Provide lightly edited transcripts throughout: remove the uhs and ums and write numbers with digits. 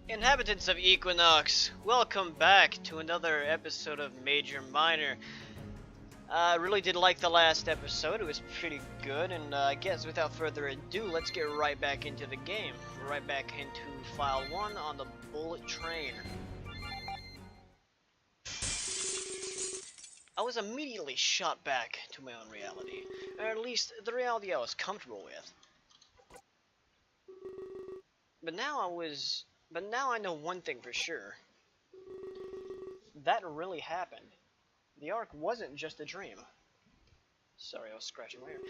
Inhabitants of Equinox, welcome back to another episode of Major Minor. I really did like the last episode, it was pretty good, and I guess without further ado, let's get right back into the game. Right back into File 1 on the Bullet Train. I was immediately shot back to my own reality, or at least the reality I was comfortable with. But now I know one thing for sure. That really happened. The Ark wasn't just a dream. Sorry, I was scratching my ear.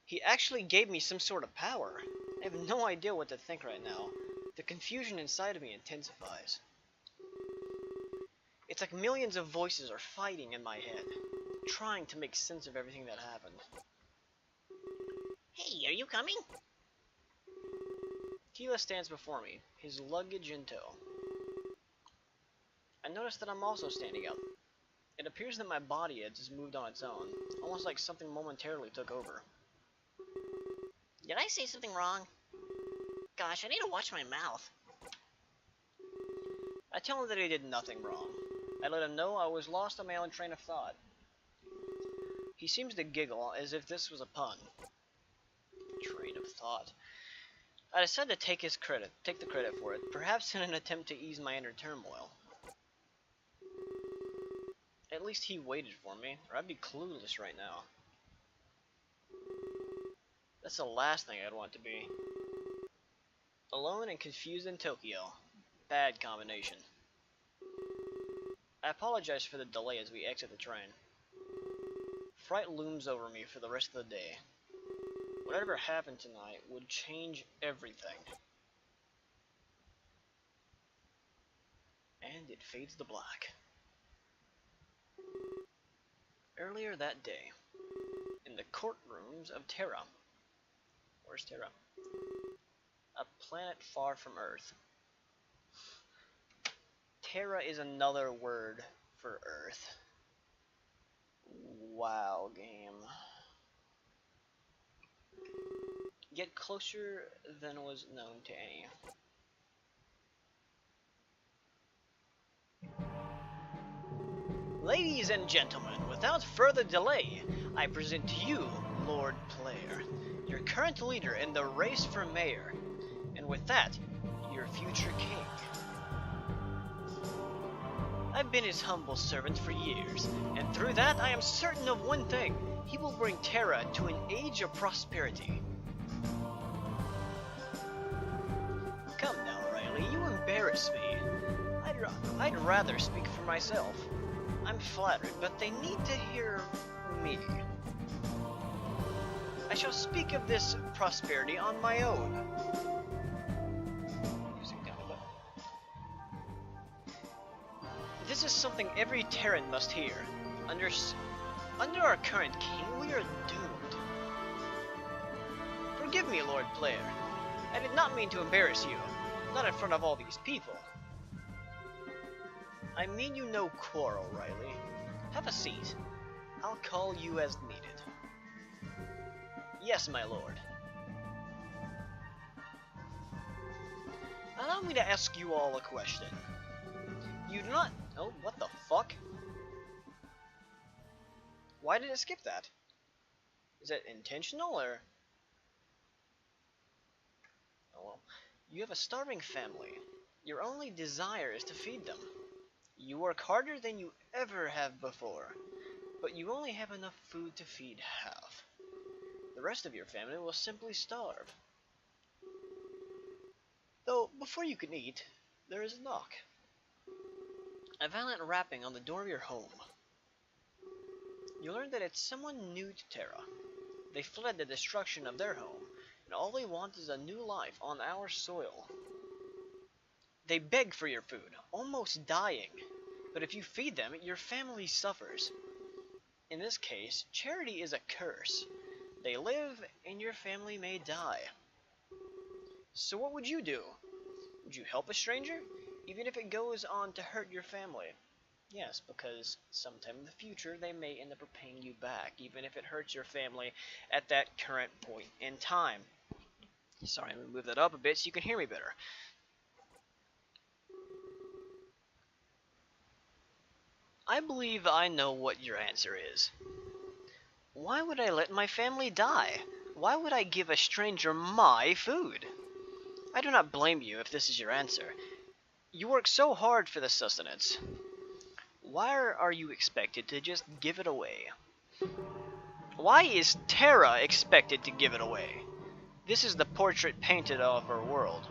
He actually gave me some sort of power. I have no idea what to think right now. The confusion inside of me intensifies. It's like millions of voices are fighting in my head, trying to make sense of everything that happened. Hey, are you coming? Tila stands before me, his luggage in tow. I notice that I'm also standing up. It appears that my body had just moved on its own, almost like something momentarily took over. Did I say something wrong? Gosh, I need to watch my mouth. I tell him that he did nothing wrong. I let him know I was lost on my own train of thought. He seems to giggle as if this was a pun. Train of thought. I decided to take the credit for it, perhaps in an attempt to ease my inner turmoil. At least he waited for me, or I'd be clueless right now. That's the last thing I'd want to be. Alone and confused in Tokyo. Bad combination. I apologize for the delay as we exit the train. Fright looms over me for the rest of the day. Whatever happened tonight would change everything. And it fades to black. Earlier that day, in the courtrooms of Terra. Where's Terra? A planet far from Earth. Terra is another word for Earth. Wow, game. Yet closer than was known to any. Ladies and gentlemen, without further delay, I present to you Lord Player, your current leader in the race for mayor, and with that, your future king. I've been his humble servant for years, and through that I am certain of one thing: he will bring Terra to an age of prosperity. Come now, Riley, you embarrass me. I'd rather speak for myself. I'm flattered, but they need to hear me. I shall speak of this prosperity on my own. This is something every Terran must hear. Under our current king, we are doomed. Forgive me, Lord Player. I did not mean to embarrass you, not in front of all these people. I mean you no quarrel, Riley. Have a seat. I'll call you as needed. Yes, my lord. Allow me to ask you all a question. You do not... Oh, what the fuck? Why did it skip that? Is that intentional, or... Oh well. You have a starving family. Your only desire is to feed them. You work harder than you ever have before, but you only have enough food to feed half. The rest of your family will simply starve. Though, before you can eat, there is a knock. A violent rapping on the door of your home. You learn that it's someone new to Terra. They fled the destruction of their home, and all they want is a new life on our soil. They beg for your food, almost dying. But if you feed them, your family suffers. In this case, charity is a curse. They live, and your family may die. So what would you do? Would you help a stranger, even if it goes on to hurt your family? Yes, because sometime in the future, they may end up repaying you back, even if it hurts your family at that current point in time. Sorry, I'm going to move that up a bit so you can hear me better. I believe I know what your answer is. Why would I let my family die? Why would I give a stranger my food? I do not blame you if this is your answer. You work so hard for the sustenance. Why are you expected to just give it away? Why is Terra expected to give it away? This is the portrait painted of our world.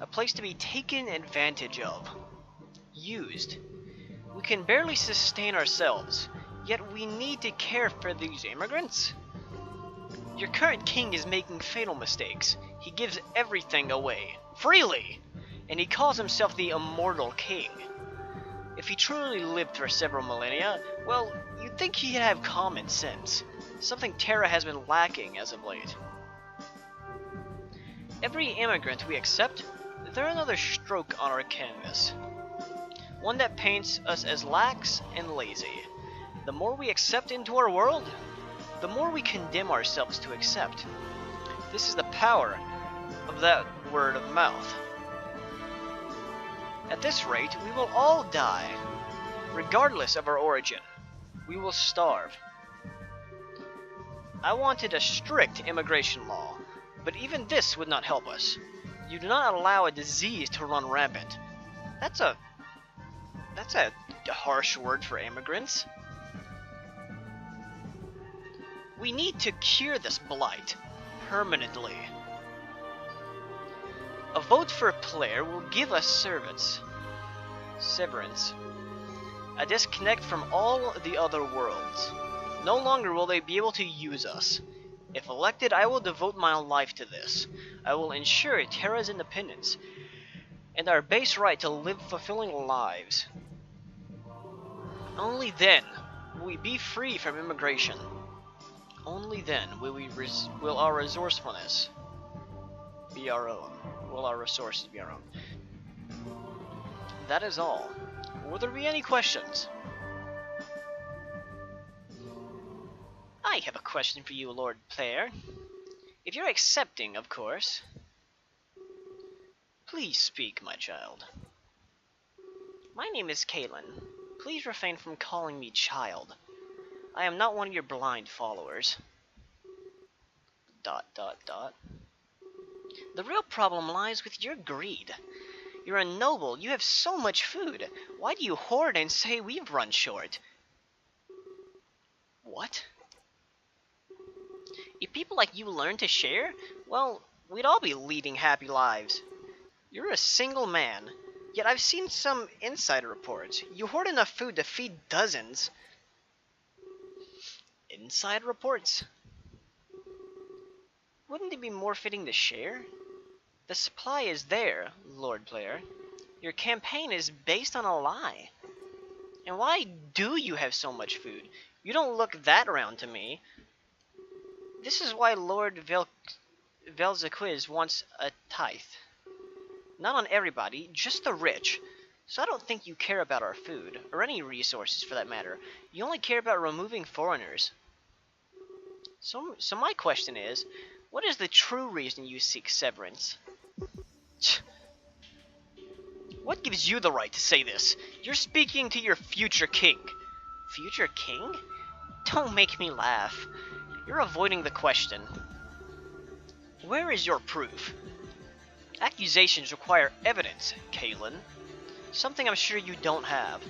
A place to be taken advantage of. Used. We can barely sustain ourselves, yet we need to care for these immigrants? Your current king is making fatal mistakes. He gives everything away, freely, and he calls himself the immortal king. If he truly lived for several millennia, well, you'd think he'd have common sense, something Terra has been lacking as of late. Every immigrant we accept, they're another stroke on our canvas. One that paints us as lax and lazy. The more we accept into our world, the more we condemn ourselves to accept. This is the power of that word of mouth. At this rate, we will all die, regardless of our origin. We will starve. I wanted a strict immigration law, but even this would not help us. You do not allow a disease to run rampant. That's a harsh word for immigrants. We need to cure this blight permanently. A vote for a player will give us severance. A disconnect from all the other worlds. No longer will they be able to use us. If elected, I will devote my life to this. I will ensure Terra's independence and our base right to live fulfilling lives. Only then will we be free from immigration. Only then will our resourcefulness be our own. Will our resources be our own. That is all. Will there be any questions? I have a question for you, Lord Player. If you're accepting, of course. Please speak, my child. My name is Kalen. Please refrain from calling me child. I am not one of your blind followers. ... The real problem lies with your greed. You're a noble, you have so much food. Why do you hoard and say we've run short? What? If people like you learn to share, well, we'd all be leading happy lives. You're a single man, yet I've seen some insider reports. You hoard enough food to feed dozens. Inside reports? Wouldn't it be more fitting to share? The supply is there, Lord Player. Your campaign is based on a lie. And why do you have so much food? You don't look that round to me. This is why Lord Velzaquiz wants a tithe. Not on everybody, just the rich. So I don't think you care about our food, or any resources for that matter. You only care about removing foreigners. So my question is, what is the true reason you seek severance? What gives you the right to say this? You're speaking to your future king. Future king? Don't make me laugh. You're avoiding the question. Where is your proof? Accusations require evidence, Kalen. Something I'm sure you don't have.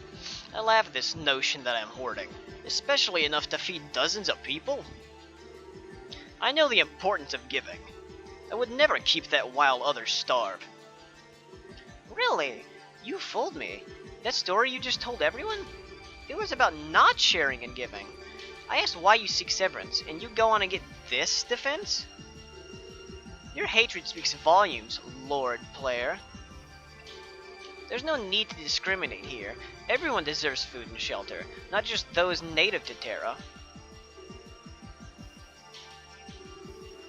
I laugh at this notion that I'm hoarding, especially enough to feed dozens of people. I know the importance of giving. I would never keep that while others starve. Really? You fooled me. That story you just told everyone? It was about not sharing and giving. I asked why you seek severance, and you go on and get this defense? Your hatred speaks volumes, Lord Player. There's no need to discriminate here. Everyone deserves food and shelter, not just those native to Terra.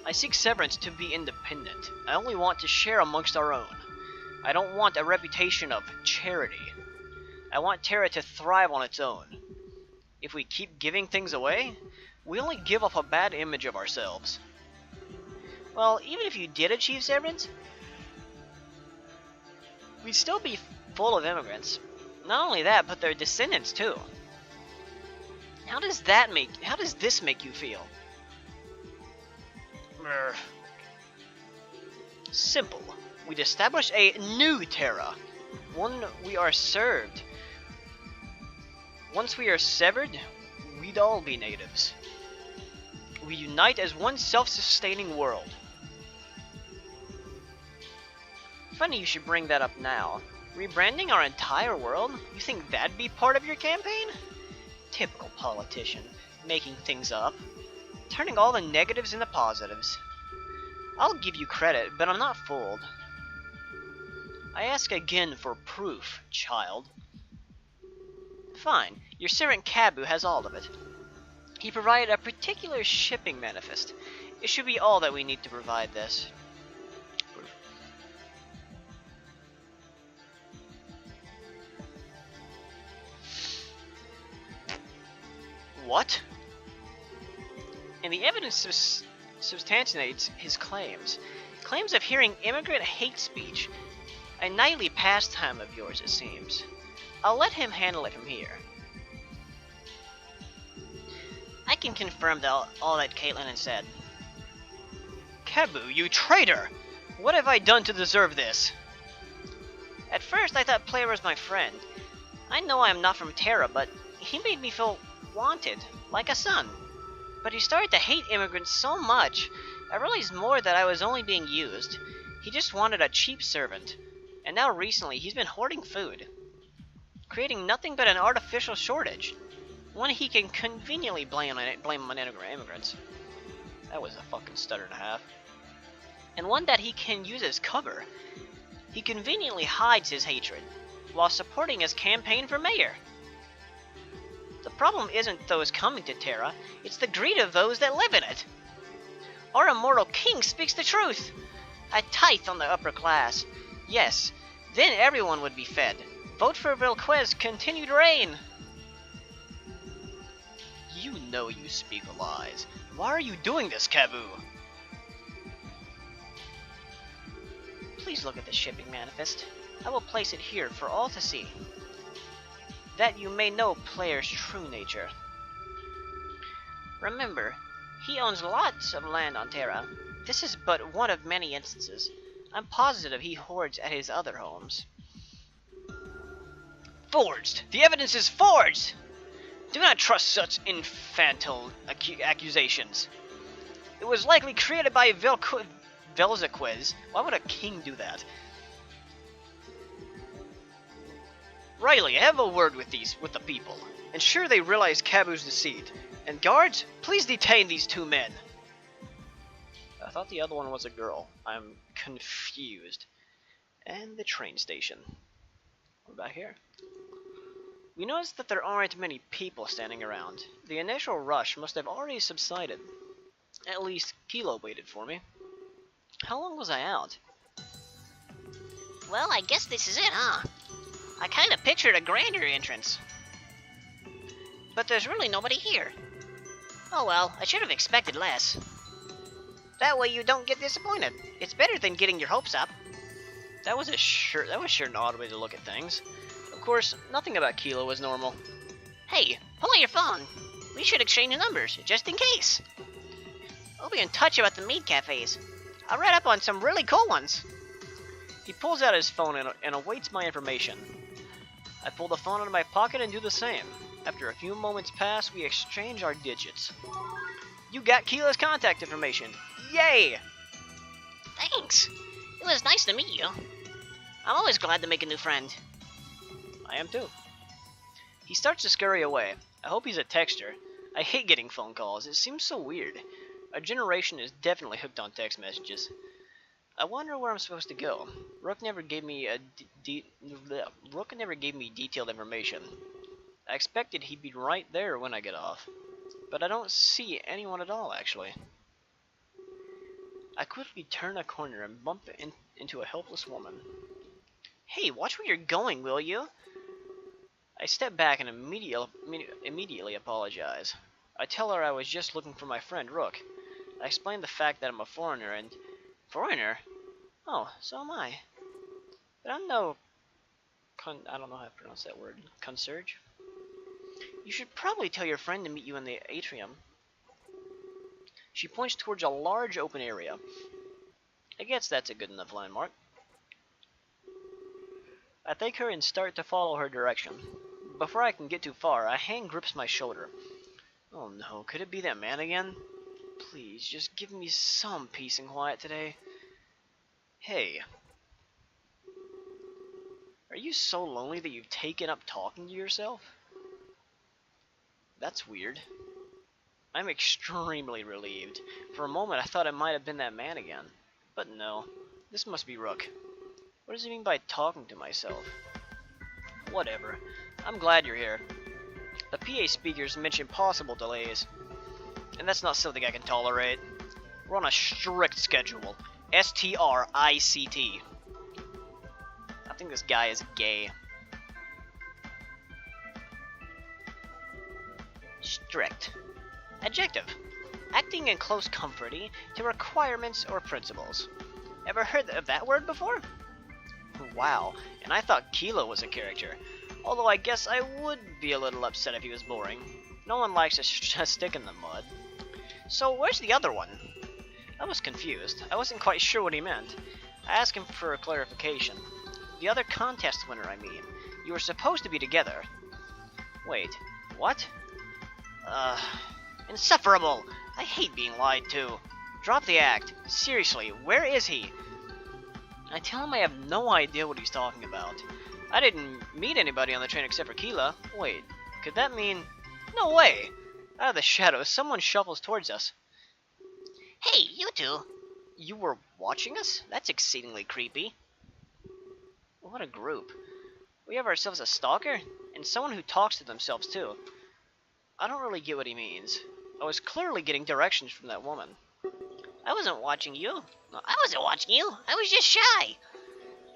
I seek severance to be independent. I only want to share amongst our own. I don't want a reputation of charity. I want Terra to thrive on its own. If we keep giving things away, we only give off a bad image of ourselves. Well, even if you did achieve severance, we'd still be full of immigrants. Not only that, but their descendants too. How does this make you feel? Simple. We'd establish a new Terra. One we are served. Once we are severed, we'd all be natives. We unite as one self-sustaining world. Funny you should bring that up now. Rebranding our entire world? You think that'd be part of your campaign? Typical politician, making things up. Turning all the negatives into positives. I'll give you credit, but I'm not fooled. I ask again for proof, child. Fine, your servant Kabu has all of it. He provided a particular shipping manifest. It should be all that we need to provide this. What? And the evidence substantiates his claims. Claims of hearing immigrant hate speech. A nightly pastime of yours, it seems. I'll let him handle it from here. I can confirm all that Caitlin has said. Kabu, you traitor! What have I done to deserve this? At first I thought Player was my friend. I know I am not from Terra, but he made me feel wanted, like a son. But he started to hate immigrants so much, I realized more that I was only being used. He just wanted a cheap servant. And now recently he's been hoarding food, creating nothing but an artificial shortage. One he can conveniently blame on immigrants. That was a fucking stutter and a half. And one that he can use as cover. He conveniently hides his hatred, while supporting his campaign for mayor. The problem isn't those coming to Terra, it's the greed of those that live in it. Our immortal king speaks the truth. A tithe on the upper class. Yes, then everyone would be fed. Vote for Vilquez's continued reign. You know you speak lies. Why are you doing this, Kabu? Please look at the shipping manifest. I will place it here for all to see, that you may know Player's true nature. Remember, he owns lots of land on Terra. This is but one of many instances. I'm positive he hoards at his other homes. Forged! The evidence is forged! Do not trust such infantile accusations. It was likely created by Velzaquez. Why would a king do that? Riley, have a word with the people. Ensure they realize Kabu's deceit. And guards, please detain these two men. I thought the other one was a girl. I'm confused. And the train station. We're back here. We noticed that there aren't many people standing around. The initial rush must have already subsided. At least, Kilo waited for me. How long was I out? Well, I guess this is it, huh? I kinda pictured a grander entrance. But there's really nobody here. Oh well, I should have expected less. That way you don't get disappointed. It's better than getting your hopes up. That was sure an odd way to look at things. Of course, nothing about Kilo was normal. Hey, pull out your phone. We should exchange numbers, just in case. We'll be in touch about the meat cafes. I read up on some really cool ones. He pulls out his phone and awaits my information. I pull the phone out of my pocket and do the same. After a few moments pass, we exchange our digits. You got Kilo's contact information. Yay! Thanks. It was nice to meet you. I'm always glad to make a new friend. I am too. He starts to scurry away. I hope he's a texter. I hate getting phone calls. It seems so weird. Our generation is definitely hooked on text messages. I wonder where I'm supposed to go. Rook never gave me detailed information. I expected he'd be right there when I get off, but I don't see anyone at all, actually. I quickly turn a corner and bump into a helpless woman. Hey, watch where you're going, will you? I step back and immediately apologize. I tell her I was just looking for my friend Rook. I explain the fact that I'm a foreigner and... Foreigner? Oh, so am I. But I'm no I don't know how to pronounce that word. Concierge? You should probably tell your friend to meet you in the atrium. She points towards a large open area. I guess that's a good enough landmark. I thank her and start to follow her direction. Before I can get too far, a hand grips my shoulder. Oh no, could it be that man again? Please, just give me some peace and quiet today. Hey. Are you so lonely that you've taken up talking to yourself? That's weird. I'm extremely relieved. For a moment I thought it might have been that man again. But no, this must be Rook. What does he mean by talking to myself? Whatever. I'm glad you're here. The PA speakers mention possible delays, and that's not something I can tolerate. We're on a strict schedule. STRICT. I think this guy is gay. Strict. Adjective. Acting in close comforty to requirements or principles. Ever heard of that word before? Wow, and I thought Kilo was a character. Although I guess I would be a little upset if he was boring. No one likes to stick in the mud. So where's the other one? I was confused. I wasn't quite sure what he meant. I asked him for a clarification. The other contest winner, I mean. You were supposed to be together. Wait, what? Insufferable! I hate being lied to. Drop the act. Seriously, where is he? I tell him I have no idea what he's talking about. I didn't meet anybody on the train except for Keela. Wait, could that mean... No way! Out of the shadows, someone shuffles towards us. Hey, you two! You were watching us? That's exceedingly creepy. What a group. We have ourselves a stalker, and someone who talks to themselves too. I don't really get what he means. I was clearly getting directions from that woman. I wasn't watching you. I wasn't watching you. I was just shy.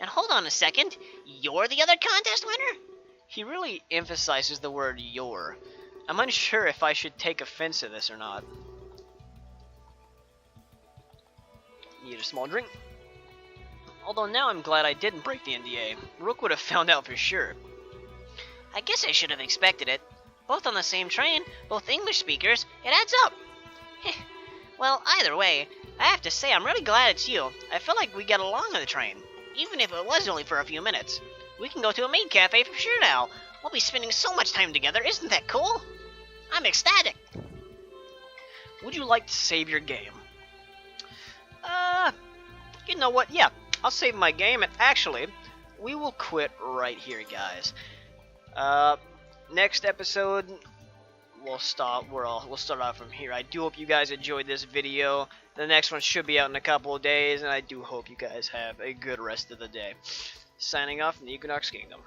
And hold on a second. You're the other contest winner? He really emphasizes the word your. I'm unsure if I should take offense to this or not. Need a small drink? Although now I'm glad I didn't break the NDA. Rook would have found out for sure. I guess I should have expected it. Both on the same train, both English speakers, it adds up. Well, either way, I have to say I'm really glad it's you. I feel like we get along on the train, even if it was only for a few minutes. We can go to a maid cafe for sure now. We'll be spending so much time together, isn't that cool? I'm ecstatic. Would you like to save your game? You know what? Yeah, I'll save my game, and actually, we will quit right here, guys. Next episode, we'll start off from here. I do hope you guys enjoyed this video. The next one should be out in a couple of days, and I do hope you guys have a good rest of the day. Signing off from the Equinox Kingdom.